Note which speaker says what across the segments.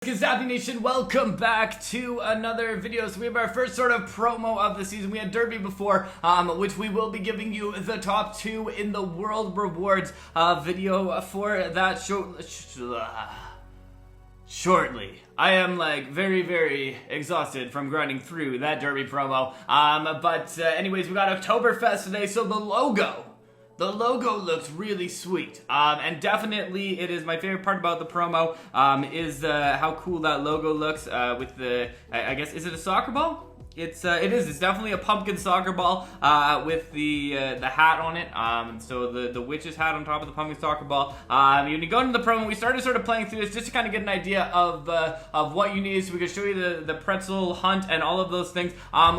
Speaker 1: Zappy Nation, welcome back to another video. So we have our first sort of promo of the season. We had Derby before, which we will be giving you the top 2 in the world rewards video for that shortly. I am like very exhausted from grinding through that Derby promo. Anyways, we got Oktoberfest today, so the logo looks really sweet, and definitely it is my favorite part about the promo, is how cool that logo looks, with the, I guess, is it a soccer ball? It is. It's definitely a pumpkin soccer ball with the hat on it. So the witch's hat on top of the pumpkin soccer ball. When you go into the promo, we started sort of playing through this just to kind of get an idea of what you need, so we could show you the Pretzel Hunt and all of those things.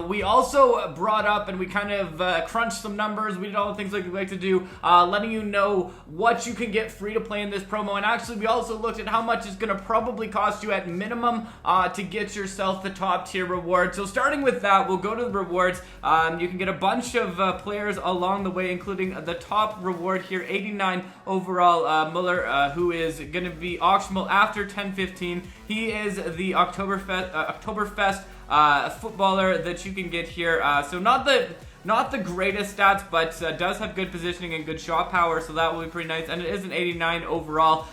Speaker 1: We also brought up and we kind of crunched some numbers. We did all the things like we like to do, letting you know what you can get free to play in this promo. And actually, we also looked at how much it's going to probably cost you at minimum to get yourself the top tier reward. So starting with that, we'll go to the rewards. You can get a bunch of players along the way, including the top reward here, 89 overall, Muller, who is going to be auctionable after 10:15. He is the Oktoberfest footballer that you can get here. So not the greatest stats, but does have good positioning and good shot power, so that will be pretty nice. And it is an 89 overall.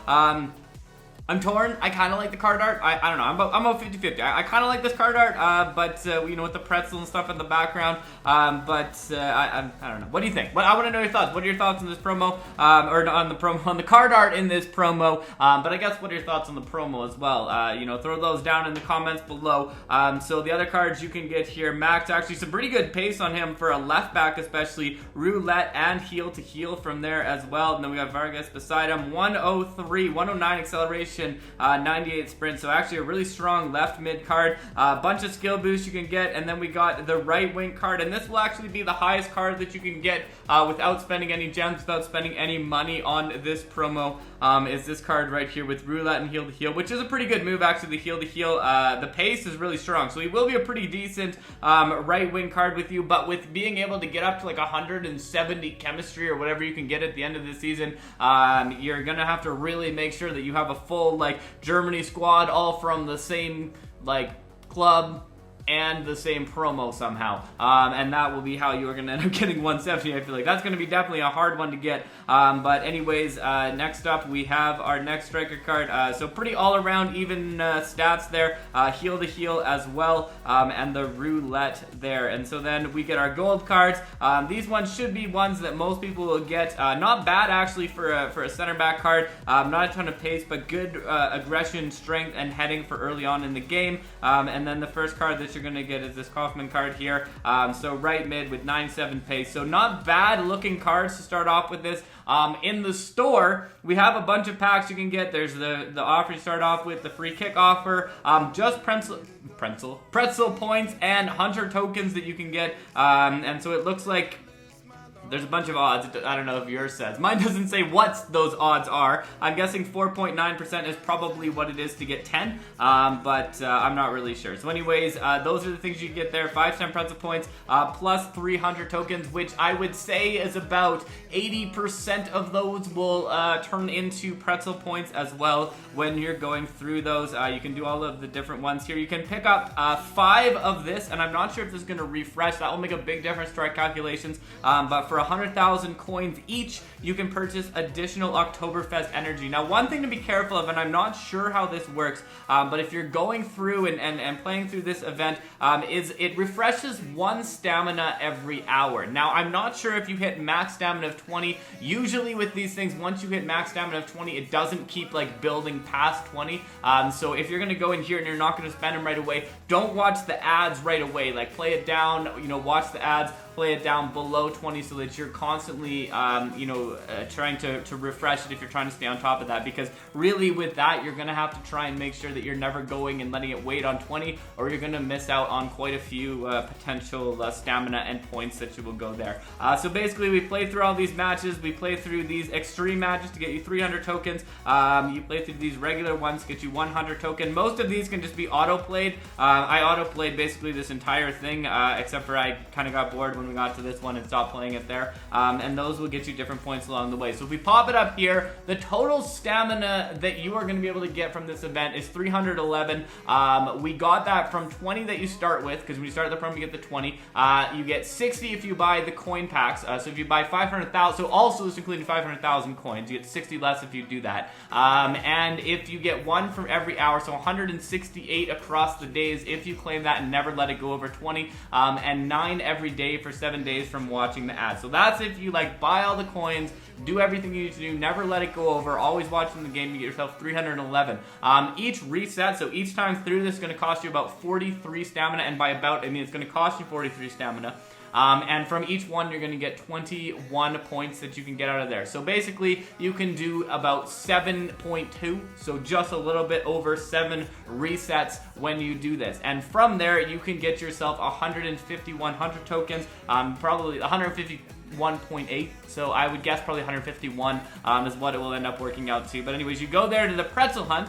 Speaker 1: I'm torn. I kind of like the card art. I don't know. I'm about 50-50. I kind of like this card art, but you know, with the pretzel and stuff in the background. I don't know. What do you think? I want to know your thoughts. What are your thoughts on this promo? Or on the card art in this promo? But I guess what are your thoughts on the promo as well? You know, throw those down in the comments below. So the other cards you can get here, Max, actually some pretty good pace on him for a left back, especially roulette and heel to heel from there as well. And then we got Vargas beside him, 103, 109 acceleration. 98 sprint, so actually a really strong left mid card. Bunch of skill boosts you can get, and then we got the right wing card, and this will actually be the highest card that you can get without spending any gems, without spending any money on this promo. Is this card right here with roulette and heel to heel, which is a pretty good move actually. The heel to heel, the pace is really strong, so he will be a pretty decent right wing card with you. But with being able to get up to like 170 chemistry or whatever you can get at the end of the season, you're gonna have to really make sure that you have a full like Germany squad, all from the same like club and the same promo somehow, and that will be how you are going to end up getting 170. I feel like that's going to be definitely a hard one to get, but anyways, next up we have our next striker card, so pretty all around even stats there, heel to heel as well, and the roulette there. And so then we get our gold cards. These ones should be ones that most people will get. Not bad actually for a center back card. Not a ton of pace, but good aggression, strength, and heading for early on in the game. And then the first card that you're going to get is this Kaufman card here. So right mid with 97 pace. So not bad looking cards to start off with this. In the store, we have a bunch of packs you can get. There's the offer you start off with, the free kick offer, just pretzel points and hunter tokens that you can get. And so it looks like there's a bunch of odds. I don't know if yours says. Mine doesn't say what those odds are. I'm guessing 4.9% is probably what it is to get 10, but I'm not really sure. So anyways, those are the things you get there. 5 pretzel points, plus 300 tokens, which I would say is about 80% of those will turn into pretzel points as well when you're going through those. You can do all of the different ones here. You can pick up 5 of this, and I'm not sure if this is going to refresh. That will make a big difference to our calculations, but for 100,000 coins each, you can purchase additional Oktoberfest energy. Now, one thing to be careful of, and I'm not sure how this works, but if you're going through and playing through this event, is it refreshes 1 stamina every hour. Now, I'm not sure if you hit max stamina of 20. Usually with these things, once you hit max stamina of 20, it doesn't keep like building past 20. So if you're going to go in here and you're not going to spend them right away, don't watch the ads right away. Like, play it down, you know, watch the ads, play it down below 20 so that you're constantly, trying to refresh it if you're trying to stay on top of that, because really with that, you're going to have to try and make sure that you're never going and letting it wait on 20, or you're going to miss out on quite a few potential stamina and points that you will go there. So basically, we play through all these matches. We play through these extreme matches to get you 300 tokens. You play through these regular ones to get you 100 token. Most of these can just be auto-played. I auto-played basically this entire thing, except for I kind of got bored when when we got to this one and stopped playing it there. And those will get you different points along the way. So if we pop it up here, the total stamina that you are going to be able to get from this event is 311. We got that from 20 that you start with, because when you start the promo, you get the 20. You get 60 if you buy the coin packs. So if you buy 500,000, so also this including 500,000 coins, you get 60 less if you do that. And if you get one from every hour, so 168 across the days if you claim that and never let it go over 20, and 9 every day for 7 days from watching the ad. So that's if you like buy all the coins, do everything you need to do, never let it go over, always watching the game, you get yourself 311. Each reset, so each time through this is going to cost you about 43 stamina, and by about, I mean it's going to cost you 43 stamina. And from each one, you're going to get 21 points that you can get out of there. So basically, you can do about 7.2, so just a little bit over 7 resets when you do this. And from there, you can get yourself 151 hunter tokens, probably 151.8, so I would guess probably 151 is what it will end up working out to. But anyways, you go there to the Pretzel Hunt,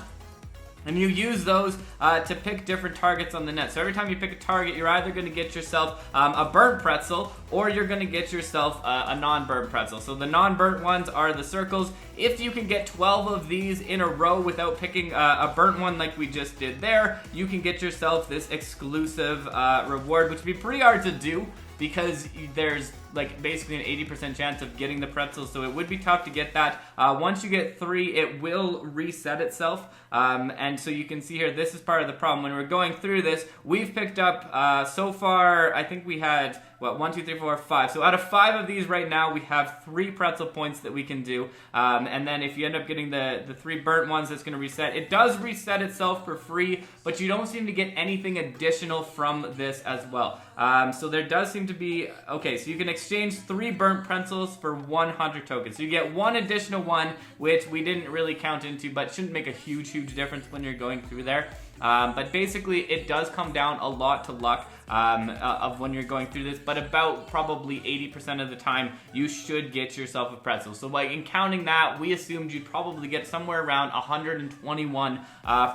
Speaker 1: and you use those to pick different targets on the net. So every time you pick a target, you're either going to get yourself a burnt pretzel, or you're going to get yourself a non-burnt pretzel. So the non-burnt ones are the circles. If you can get 12 of these in a row without picking a burnt one like we just did there, you can get yourself this exclusive reward, which would be pretty hard to do, because there's like basically an 80% chance of getting the pretzels, so it would be tough to get that. Once you get 3, it will reset itself, and so you can see here, this is part of the problem. When we're going through this, we've picked up, so far, I think we had, what, 1, 2, 3, 4, 5. So out of 5 of these right now, we have 3 pretzel points that we can do, and then if you end up getting the 3 burnt ones, that's going to reset. It does reset itself for free, but you don't seem to get anything additional from this as well. So there does seem to be, okay, so you can exchange 3 burnt pretzels for 1 hunter token. So you get 1 additional one, which we didn't really count into, but shouldn't make a huge difference when you're going through there. But basically, it does come down a lot to luck of when you're going through this, but about probably 80% of the time, you should get yourself a pretzel. So like in counting that, we assumed you'd probably get somewhere around 121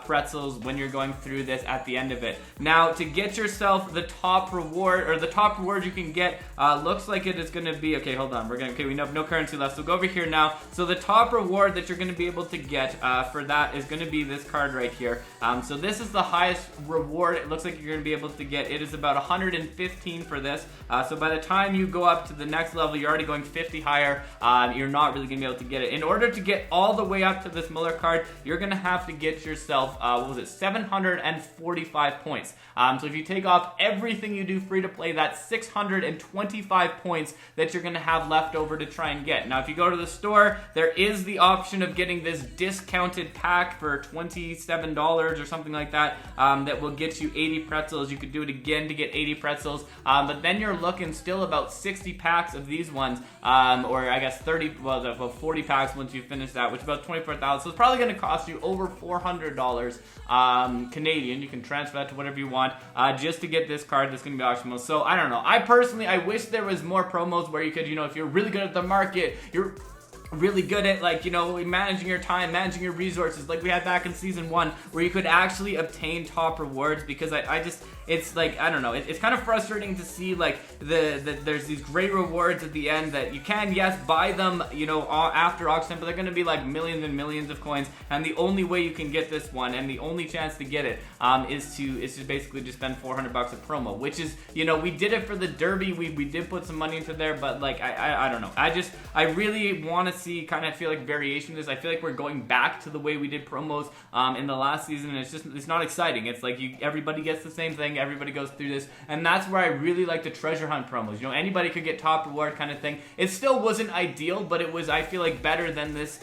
Speaker 1: pretzels when you're going through this at the end of it. Now, to get yourself the top reward, or the top reward you can get, looks like it is going to be, okay, hold on, okay, we have no currency left, so go over here now. So the top reward that you're going to be able to get for that is going to be this card right here. So this is the highest reward it looks like you're going to be able to get. It is about 115 for this. So by the time you go up to the next level, you're already going 50 higher. You're not really going to be able to get it. In order to get all the way up to this Miller card, you're going to have to get yourself, 745 points. So if you take off everything you do free to play, that's 625 points that you're going to have left over to try and get. Now, if you go to the store, there is the option of getting this discounted pack for $27 or something like that, that will get you 80 pretzels. You could do it again to get 80 pretzels, but then you're looking still about 60 packs of these ones, or I guess 30, well, about 40 packs once you finish that, which is about 24,000. So it's probably going to cost you over $400 Canadian. You can transfer that to whatever you want, just to get this card that's going to be auctionable. So I don't know. I personally, I wish there was more promos where you could, you know, if you're really good at the market, you're really good at, like, you know, managing your time, managing your resources, like we had back in season 1, where you could actually obtain top rewards, because I just, it's like, I don't know, it's kind of frustrating to see, like, there's these great rewards at the end that you can, yes, buy them, you know, after auction, but they're going to be like millions and millions of coins, and the only way you can get this one, and the only chance to get it, is to basically just spend $400 a promo, which is, you know, we did it for the derby, we did put some money into there, but like, I don't know, I really want to see, kind of feel like variation of this. I feel like we're going back to the way we did promos in the last season, and it's not exciting. It's like everybody gets the same thing, everybody goes through this, and that's where I really like the treasure hunt promos. You know, anybody could get top reward kind of thing. It still wasn't ideal, but it was, I feel like, better than this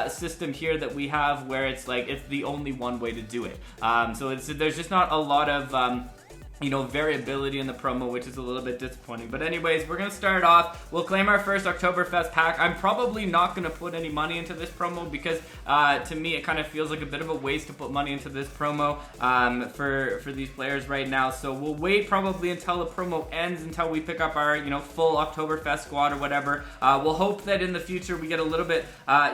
Speaker 1: system here that we have, where it's like, it's the only one way to do it. So there's just not a lot of you know, variability in the promo, which is a little bit disappointing. But anyways, we're going to start off. We'll claim our first Oktoberfest pack. I'm probably not going to put any money into this promo, because to me it kind of feels like a bit of a waste to put money into this promo for these players right now. So we'll wait probably until the promo ends, until we pick up our, you know, full Oktoberfest squad or whatever. We'll hope that in the future we get a little bit,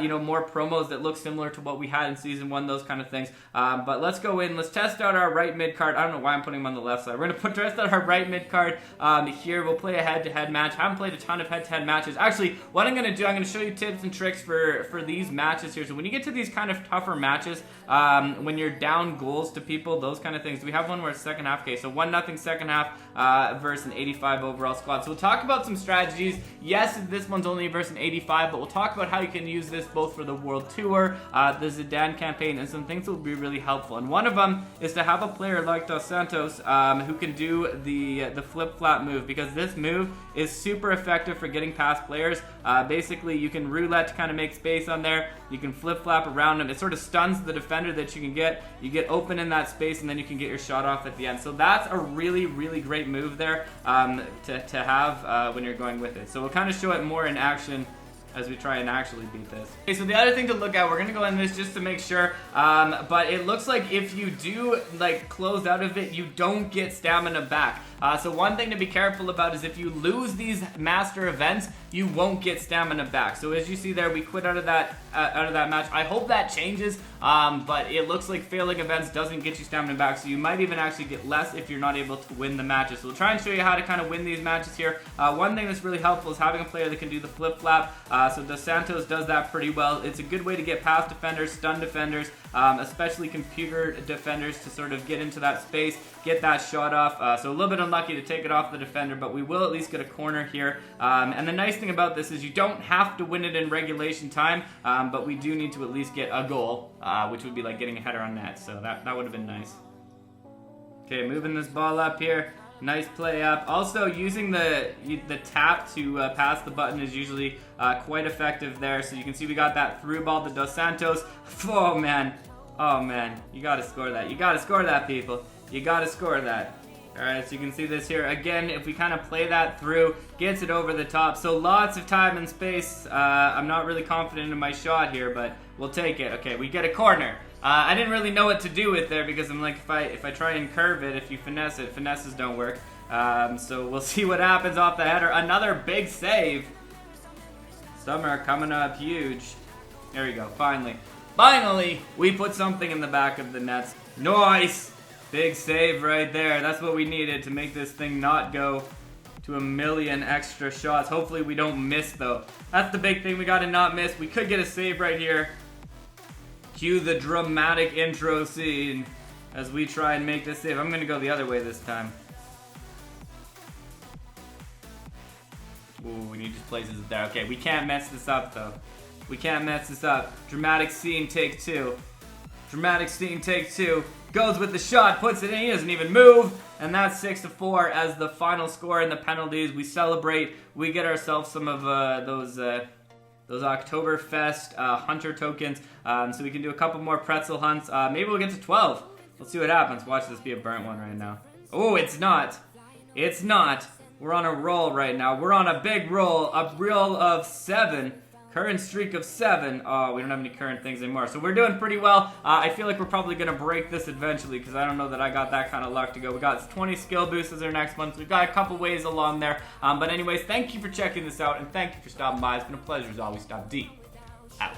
Speaker 1: you know, more promos that look similar to what we had in season 1, those kind of things. But let's go in. Let's test out our right mid card. I don't know why I'm putting him on the left side. card. We're gonna put the rest of our right mid card here. We'll play a head-to-head match. I haven't played a ton of head-to-head matches. Actually, what I'm gonna do, I'm gonna show you tips and tricks for these matches here. So when you get to these kind of tougher matches, when you're down goals to people, those kind of things. We have one where it's second half. Okay, so 1-0 second half versus an 85 overall squad. So we'll talk about some strategies. Yes, this one's only versus an 85, but we'll talk about how you can use this both for the World Tour, the Zidane campaign, and some things that will be really helpful. And one of them is to have a player like Dos Santos who can do the flip-flap move, because this move is super effective for getting past players. Basically, you can roulette to kind of make space on there. You can flip-flap around them. It sort of stuns the defender that you can get. You get open in that space, and then you can get your shot off at the end. So that's a really, really great move there to have when you're going with it. So we'll kind of show it more in action as we try and actually beat this. Okay, so the other thing to look at, we're gonna go in this just to make sure, but it looks like if you do like close out of it, you don't get stamina back. So one thing to be careful about is if you lose these master events, you won't get stamina back. So as you see there, we quit out of that match. I hope that changes, but it looks like failing events doesn't get you stamina back, so you might even actually get less if you're not able to win the matches. So we'll try and show you how to kind of win these matches here. One thing that's really helpful is having a player that can do the flip-flap. So Dos Santos does that pretty well. It's a good way to get past defenders, stun defenders, especially computer defenders, to sort of get into that space, get that shot off. So a little bit unlucky to take it off the defender, but we will at least get a corner here. And the nice thing about this is you don't have to win it in regulation time, but we do need to at least get a goal, which would be like getting a header on net. So that would have been nice. Okay, moving this ball up here. Nice play up. Also, using the tap to pass the button is usually quite effective there. So you can see we got that through ball to Dos Santos. Oh man, you gotta score that. You gotta score that, people. You gotta score that. Alright, so you can see this here. Again, if we kind of play that through, gets it over the top. So lots of time and space. I'm not really confident in my shot here, but we'll take it. Okay, we get a corner. I didn't really know what to do with there, because I'm like, if I try and curve it, if you finesse it, finesses don't work. So we'll see what happens off the header. Another big save. Some are coming up huge. There we go, finally. Finally, we put something in the back of the nets. Nice! Big save right there. That's what we needed to make this thing not go to a million extra shots. Hopefully we don't miss, though. That's the big thing. We got to not miss. We could get a save right here. Cue the dramatic intro scene as we try and make this save. I'm going to go the other way this time. Ooh, and he just places it there. Okay, we can't mess this up, though. We can't mess this up. Dramatic scene, take two. Dramatic scene, take two. Goes with the shot, puts it in, he doesn't even move, and that's 6-4 as the final score in the penalties. We celebrate, we get ourselves some of those Oktoberfest hunter tokens, so we can do a couple more Pretzel Hunts. Maybe we'll get to 12. Let's see what happens. Watch this be a burnt one right now. Oh, it's not. It's not. We're on a roll right now. We're on a big roll, a reel of 7. Current streak of 7. Oh, we don't have any current things anymore. So we're doing pretty well. I feel like we're probably going to break this eventually, because I don't know that I got that kind of luck to go. We got 20 skill boosts as our next one. So we've got a couple ways along there. But anyways, thank you for checking this out, and thank you for stopping by. It's been a pleasure as always. Stopde out.